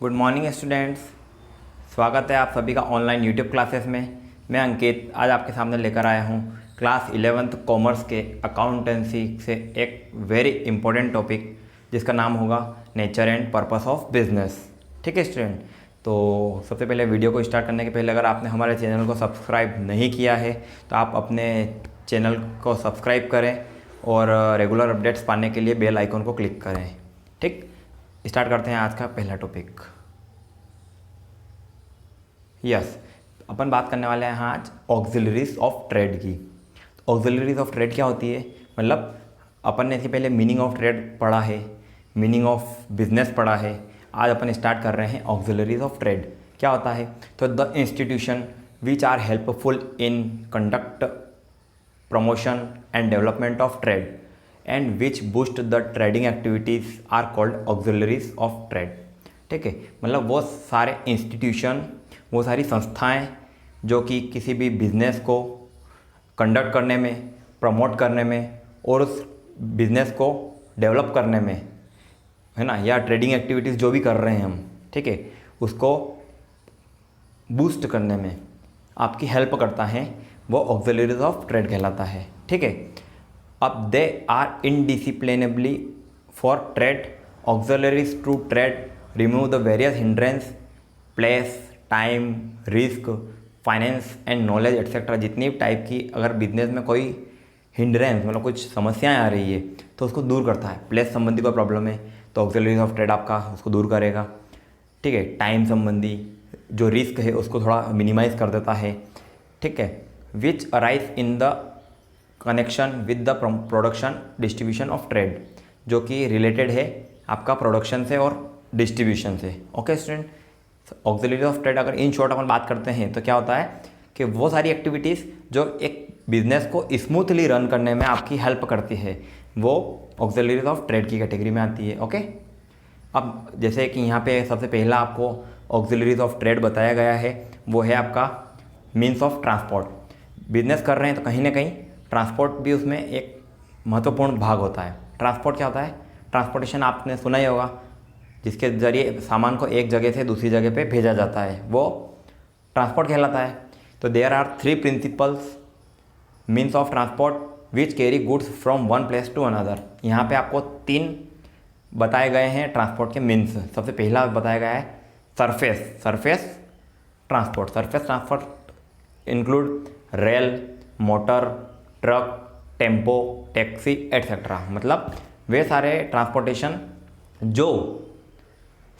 Good morning students. स्वागत है आप सभी का ऑनलाइन यूट्यूब क्लासेस में। मैं अंकित आज आपके सामने लेकर आया हूँ क्लास 11th कॉमर्स के अकाउंटेंसी से एक वेरी इंपॉर्टेंट टॉपिक जिसका नाम होगा nature and purpose of business. ठीक है स्टूडेंट, तो सबसे पहले वीडियो को स्टार्ट करने के पहले अगर आपने हमारे चैनल को सब्सक्राइब नहीं किया है तो आप अपने चैनल को सब्सक्राइब करें और रेगुलर अपडेट्स पाने के लिए बेल आइकन को क्लिक करें। ठीक, स्टार्ट करते हैं आज का पहला टॉपिक। यस, अपन बात करने वाले हैं आज ऑक्सिलरीज ऑफ ट्रेड की। ऑक्सिलरीज ऑफ ट्रेड क्या होती है, मतलब अपन ने इससे पहले मीनिंग ऑफ ट्रेड पढ़ा है, मीनिंग ऑफ बिजनेस पढ़ा है। आज अपन स्टार्ट कर रहे हैं ऑक्सिलरीज ऑफ ट्रेड क्या होता है। तो the institution which are helpful in conduct promotion and development of trade and which boost the trading activities are called auxiliaries of trade. ठीक है, मतलब वो सारे इंस्टीट्यूशन, वो सारी संस्थाएं जो कि किसी भी बिज़नेस को कंडक्ट करने में, प्रमोट करने में और उस बिज़नेस को डेवलप करने में, है ना, या ट्रेडिंग एक्टिविटीज़ जो भी कर रहे हैं हम, ठीक है, उसको बूस्ट करने में आपकी हेल्प करता है, वो ऑक्सिलरीज ऑफ ट्रेड कहलाता है। ठीक है, अब they are indispensably for trade auxiliaries to trade remove the various hindrance, place, time, risk, finance and knowledge etcetera. जितनी टाइप की अगर बिजनेस में कोई हिंड्रेंस मतलब कुछ समस्याएं आ रही है तो उसको दूर करता है। प्लेस संबंधी कोई प्रॉब्लम है तो ऑक्सिलरीज ऑफ ट्रेड आपका उसको दूर करेगा। ठीक है, टाइम संबंधी जो रिस्क है उसको थोड़ा मिनिमाइज कर देता है। ठीक है, विच arise in the connection with the production distribution of trade, जो कि रिलेटेड है आपका प्रोडक्शन से और डिस्ट्रीब्यूशन से। Okay student, auxiliaries of trade अगर इन शॉर्ट अपन बात करते हैं तो क्या होता है कि वो सारी एक्टिविटीज़ जो एक बिजनेस को स्मूथली रन करने में आपकी हेल्प करती है, वो ऑक्सिलरीज ऑफ ट्रेड की कैटेगरी में आती है। ओके, अब जैसे कि यहाँ पे सबसे पहला आपको ऑक्सिलरीज ऑफ ट्रेड बताया गया है, वो है आपका मीन्स ऑफ ट्रांसपोर्ट। बिजनेस कर रहे हैं तो कहीं ना कहीं ट्रांसपोर्ट भी उसमें एक महत्वपूर्ण भाग होता है। ट्रांसपोर्ट क्या होता है, ट्रांसपोर्टेशन आपने सुना ही होगा, जिसके ज़रिए सामान को एक जगह से दूसरी जगह पे भेजा जाता है, वो ट्रांसपोर्ट कहलाता है। तो there are 3 principals means of transport which carry goods from one place to another. यहाँ पे आपको 3 बताए गए हैं ट्रांसपोर्ट के मीन्स। सबसे पहला बताया गया है surface transport. Surface transport include rail, motor, truck, tempo, taxi etcetera. मतलब वे सारे ट्रांसपोर्टेशन जो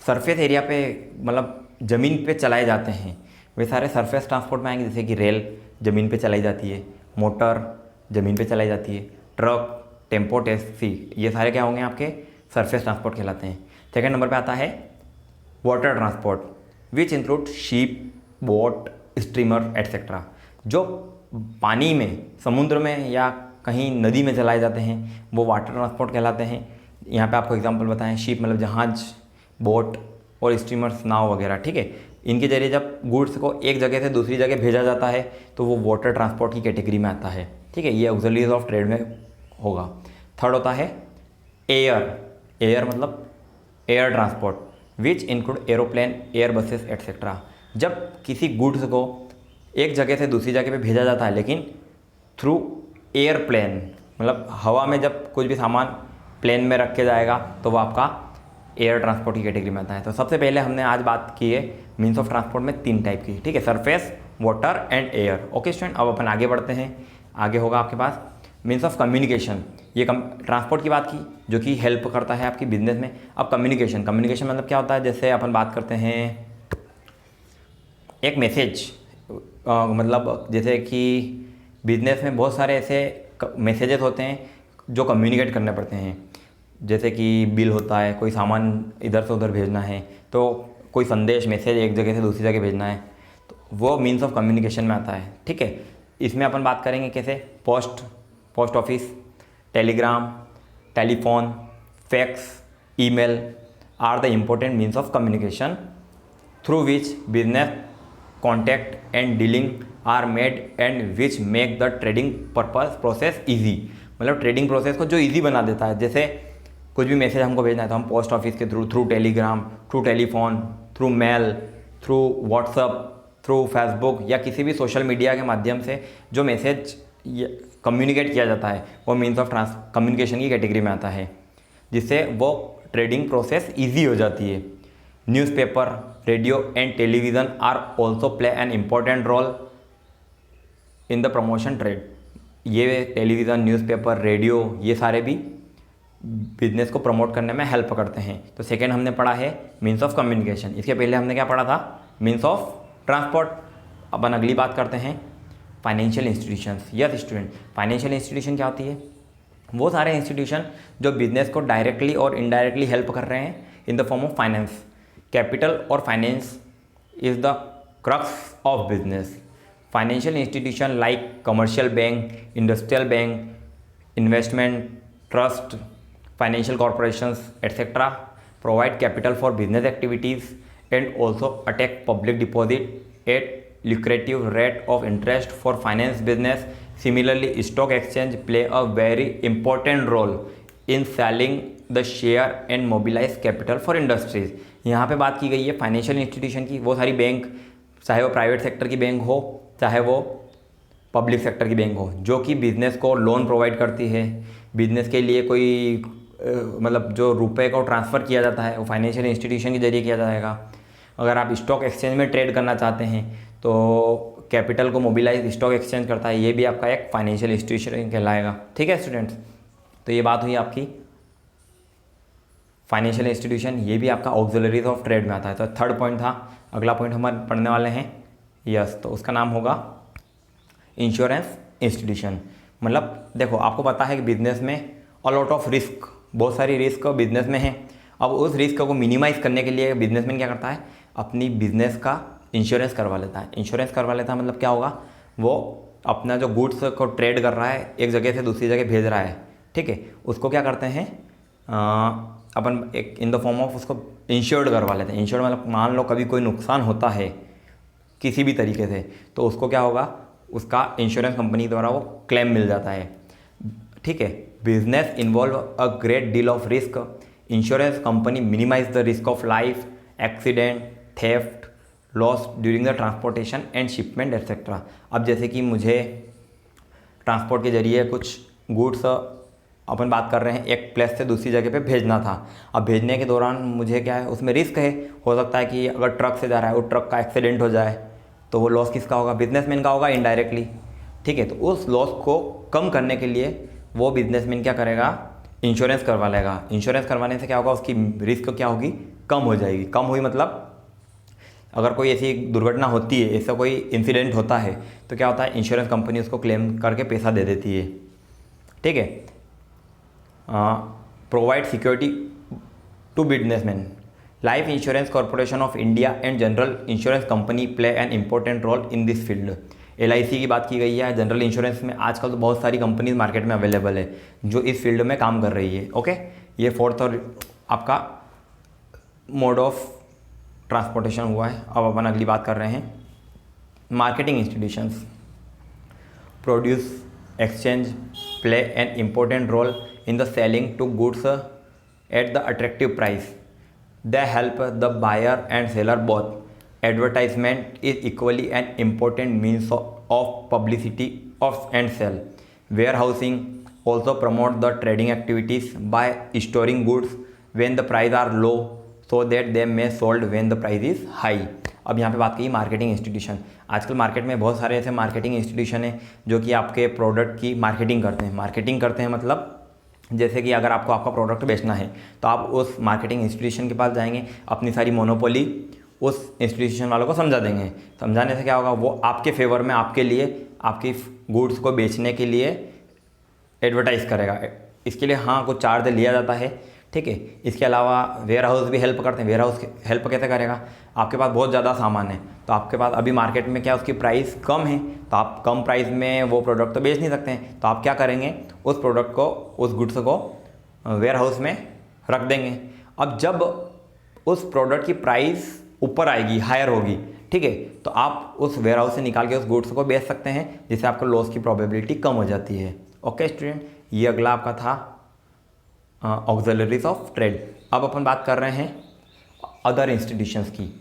सरफेस एरिया पे मतलब ज़मीन पे चलाए जाते हैं, वे सारे सरफेस ट्रांसपोर्ट में आएंगे। जैसे कि रेल ज़मीन पे चलाई जाती है, मोटर ज़मीन पे चलाई जाती है, ट्रक, टेम्पो, टैक्सी, ये सारे क्या होंगे आपके सरफेस ट्रांसपोर्ट कहलाते हैं। सेकेंड नंबर पे आता है water transport which include ship, boat, steamer etcetera. जो पानी में, समुद्र में या कहीं नदी में चलाए जाते हैं वो वाटर ट्रांसपोर्ट कहलाते हैं। यहाँ पे आपको एग्जांपल बताएं, शिप मतलब जहाज, बोट और स्टीमर्स नाव वगैरह। ठीक है, इनके जरिए जब गुड्स को एक जगह से दूसरी जगह भेजा जाता है तो वो वाटर ट्रांसपोर्ट की कैटेगरी में आता है। ठीक है, ये ऑक्सिलरीज ऑफ ट्रेड में होगा। थर्ड होता है एयर मतलब air transport which include aeroplane, air buses etcetera. जब किसी गुड्स को एक जगह से दूसरी जगह पे भेजा जाता है लेकिन थ्रू एयरप्लेन, मतलब हवा में जब कुछ भी सामान प्लेन में रख के जाएगा तो वो आपका एयर ट्रांसपोर्ट की कैटेगरी में आता है। तो सबसे पहले हमने आज बात की है मीन्स ऑफ ट्रांसपोर्ट में 3 टाइप की। ठीक है, surface, water and air. Okay student, अब अपन आगे बढ़ते हैं। आगे होगा आपके पास मीन्स ऑफ कम्युनिकेशन। ये ट्रांसपोर्ट की बात की जो कि हेल्प करता है आपकी बिजनेस में। अब कम्युनिकेशन मतलब क्या होता है, जैसे अपन बात करते हैं एक मैसेज, मतलब जैसे कि बिजनेस में बहुत सारे ऐसे मैसेजेस होते हैं जो कम्युनिकेट करने पड़ते हैं। जैसे कि बिल होता है, कोई सामान इधर से उधर भेजना है, तो कोई संदेश, मैसेज एक जगह से दूसरी जगह भेजना है, तो वो मीन्स ऑफ कम्युनिकेशन में आता है। ठीक है, इसमें अपन बात करेंगे कैसे, post office, telegram, telephone, fax, email are the important means of communication through which business contact and dealing are made and which make the trading purpose process easy. मतलब ट्रेडिंग प्रोसेस को जो ईजी बना देता है। जैसे कुछ भी message हमको भेजना है तो हम पोस्ट ऑफिस के through telegram, through telephone, through mail, through WhatsApp, through Facebook या किसी भी सोशल मीडिया के माध्यम से जो मैसेज कम्युनिकेट किया जाता है वो मीन्स ऑफ कम्युनिकेशन की कैटेगरी में आता है, जिससे वो ट्रेडिंग प्रोसेस ईजी हो जाती है। Newspaper, radio and television are also play an important role in the promotion trade. ये टेलीविज़न, न्यूज़पेपर, रेडियो ये सारे भी बिजनेस को प्रमोट करने में हेल्प करते हैं। तो सेकेंड हमने पढ़ा है मीन्स ऑफ कम्युनिकेशन। इसके पहले हमने क्या पढ़ा था? Means of transport. अपन अगली बात करते हैं financial institutions. Yes student, financial institution क्या होती है? वो सारे इंस्टीट्यूशन जो बिजनेस को डायरेक्टली और इनडायरेक्टली हेल्प कर रहे हैं in the form of finance. Capital और finance is the crux of business. Financial institution like commercial bank, industrial bank, investment trust, financial corporations etc. provide capital for business activities and also attract public deposit at lucrative rate of interest for finance business. Similarly, stock exchange play a very important role in selling the share and mobilize capital for industries. यहाँ पे बात की गई है financial institution की। वो सारी bank, चाहे वो प्राइवेट सेक्टर की बैंक हो चाहे वो पब्लिक सेक्टर की बैंक हो, जो कि बिज़नेस को लोन प्रोवाइड करती है। बिज़नेस के लिए कोई मतलब जो रुपए को ट्रांसफ़र किया जाता है वो फाइनेंशियल इंस्टीट्यूशन के जरिए किया जाएगा। अगर आप स्टॉक एक्सचेंज में ट्रेड करना चाहते हैं तो कैपिटल को मोबिलाइज स्टॉक एक्सचेंज करता है, ये भी आपका एक फाइनेंशियल इंस्टीट्यूशन कहलाएगा। ठीक है स्टूडेंट्स, तो ये बात हुई आपकी फाइनेंशियल इंस्टीट्यूशन। ये भी आपका ऑक्सिलरीज ऑफ ट्रेड में आता है। तो थर्ड पॉइंट था। अगला पॉइंट हम पढ़ने वाले हैं यस, तो उसका नाम होगा इंश्योरेंस इंस्टीट्यूशन। मतलब देखो, आपको पता है कि बिजनेस में अ लॉट ऑफ रिस्क, बहुत सारी रिस्क बिजनेस में है। अब उस रिस्क को मिनिमाइज़ करने के लिए बिजनेसमैन क्या करता है? अपनी बिजनेस का इंश्योरेंस करवा लेता है। इंश्योरेंस करवा लेता है मतलब क्या होगा? वो अपना जो गुड्स को ट्रेड कर रहा है, एक जगह से दूसरी जगह भेज रहा है, ठीक है, उसको क्या करते हैं अपन एक इन द फॉर्म ऑफ उसको इंश्योर्ड करवा लेते हैं। इंश्योर्ड मतलब मान लो कभी कोई नुकसान होता है किसी भी तरीके से, तो उसको क्या होगा? उसका इंश्योरेंस कंपनी द्वारा वो क्लेम मिल जाता है। ठीक है, business involve a great deal of risk. Insurance company minimize the risk of life, accident, theft, loss during the transportation and shipment etcetera. अब जैसे कि मुझे ट्रांसपोर्ट के जरिए कुछ गुड्स, अपन बात कर रहे हैं, एक प्लेस से दूसरी जगह पे भेजना था। अब भेजने के दौरान मुझे क्या है, उसमें रिस्क है। हो सकता है कि अगर ट्रक से जा रहा है, वो ट्रक का एक्सीडेंट हो जाए, तो वो लॉस किसका होगा? बिजनेसमैन का होगा इनडायरेक्टली। ठीक है, तो उस लॉस को कम करने के लिए वो बिजनेसमैन क्या करेगा? इंश्योरेंस करवा लेगा। इंश्योरेंस करवाने से क्या होगा? उसकी रिस्क क्या होगी? कम हो जाएगी। कम हुई मतलब अगर कोई ऐसी दुर्घटना होती है, ऐसा कोई इंसिडेंट होता है, तो क्या होता है? इंश्योरेंस कंपनी उसको क्लेम करके पैसा दे देती है। ठीक है, provide security to businessman. Life insurance corporation of India and general insurance company play an important role in this field. LIC की बात की गई है। जनरल इंश्योरेंस में आजकल तो बहुत सारी कंपनीज मार्केट में अवेलेबल है जो इस फील्ड में काम कर रही है। ओके, ये फोर्थ और आपका मोड ऑफ ट्रांसपोर्टेशन हुआ है। अब अपन अगली बात कर रहे हैं marketing institutions. Produce, exchange play an important role in the selling to goods at the attractive price. They help the buyer and seller both. Advertisement is equally an important means of publicity of and sell. Warehousing also promote the trading activities by storing goods when the price are low so that they may sold when the price is high. अब यहाँ पे बात की marketing institution. आजकल market में बहुत सारे ऐसे मार्केटिंग इंस्टीट्यूशन हैं जो कि आपके प्रोडक्ट की मार्केटिंग करते हैं। मार्केटिंग करते हैं मतलब जैसे कि अगर आपको आपका प्रोडक्ट बेचना है तो आप उस मार्केटिंग इंस्टीट्यूशन के पास जाएंगे, अपनी सारी मोनोपोली उस इंस्टीट्यूशन वालों को समझा देंगे। समझाने से क्या होगा? वो आपके फेवर में आपके लिए आपकी गुड्स को बेचने के लिए एडवर्टाइज़ करेगा। इसके लिए हाँ कुछ चार्ज लिया जाता है, ठीक है। इसके अलावा वेयर हाउस भी हेल्प करते हैं। वेयर हाउस हेल्प कैसे करेगा? आपके पास बहुत ज़्यादा सामान है तो आपके पास अभी मार्केट में क्या उसकी प्राइस कम है, तो आप कम प्राइस में वो प्रोडक्ट तो बेच नहीं सकते हैं, तो आप क्या करेंगे? उस प्रोडक्ट को, उस गुड्स को वेयर हाउस में रख देंगे। अब जब उस प्रोडक्ट की प्राइस ऊपर आएगी, हायर होगी, ठीक है, तो आप उस वेयर हाउस से निकाल के उस गुड्स को बेच सकते हैं, जिससे आपको लॉस की प्रोबेबिलिटी कम हो जाती है। ओके स्टूडेंट, ये अगला आपका था ऑक्सिलरीज ऑफ ट्रेड। अब अपन बात कर रहे हैं अदर इंस्टीट्यूशंस की।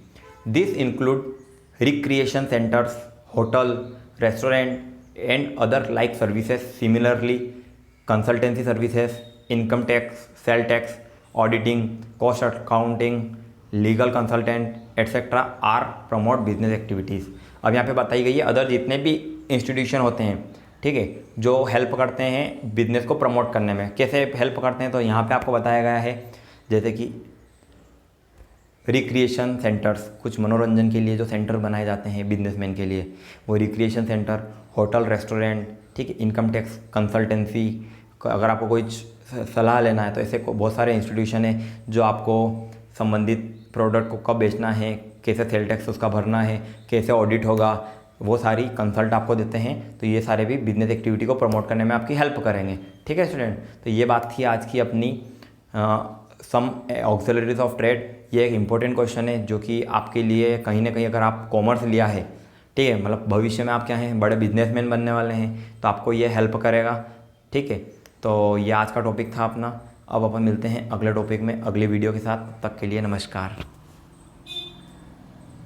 This include recreation centres, hotel, restaurant and other like services. Similarly consultancy services, income tax, sale tax, auditing, cost accounting, legal consultant etcetera are promote business activities. अब यहाँ पे बताई गई है अदर जितने भी इंस्टीट्यूशन होते हैं, ठीक है, जो हेल्प करते हैं बिजनेस को प्रमोट करने में. कैसे हेल्प करते हैं तो यहाँ पे आपको बताया गया है, जैसे कि रिक्रिएशन सेंटर्स, कुछ मनोरंजन के लिए जो सेंटर बनाए जाते हैं बिजनेसमैन के लिए, वो रिक्रिएशन सेंटर, होटल, रेस्टोरेंट, ठीक है, इनकम टैक्स, कंसल्टेंसी, अगर आपको कोई सलाह लेना है तो ऐसे बहुत सारे इंस्टीट्यूशन हैं जो आपको संबंधित प्रोडक्ट को कब बेचना है, कैसे सेल टैक्स उसका भरना है, कैसे ऑडिट होगा, वो सारी कंसल्ट आपको देते हैं. तो ये सारे भी बिजनेस एक्टिविटी को प्रमोट करने में आपकी हेल्प करेंगे. ठीक है स्टूडेंट, तो ये बात थी आज की अपनी सम ऑक्सिलरीज ऑफ ट्रेड. ये एक इम्पोर्टेंट क्वेश्चन है जो कि आपके लिए कहीं ना कहीं, अगर आप कॉमर्स लिया है, ठीक है, मतलब भविष्य में आप क्या हैं, बड़े बिजनेसमैन बनने वाले हैं, तो आपको ये हेल्प करेगा. ठीक है, तो ये आज का टॉपिक था अपना. अब अपन मिलते हैं अगले टॉपिक में अगली वीडियो के साथ. तब तक के लिए नमस्कार.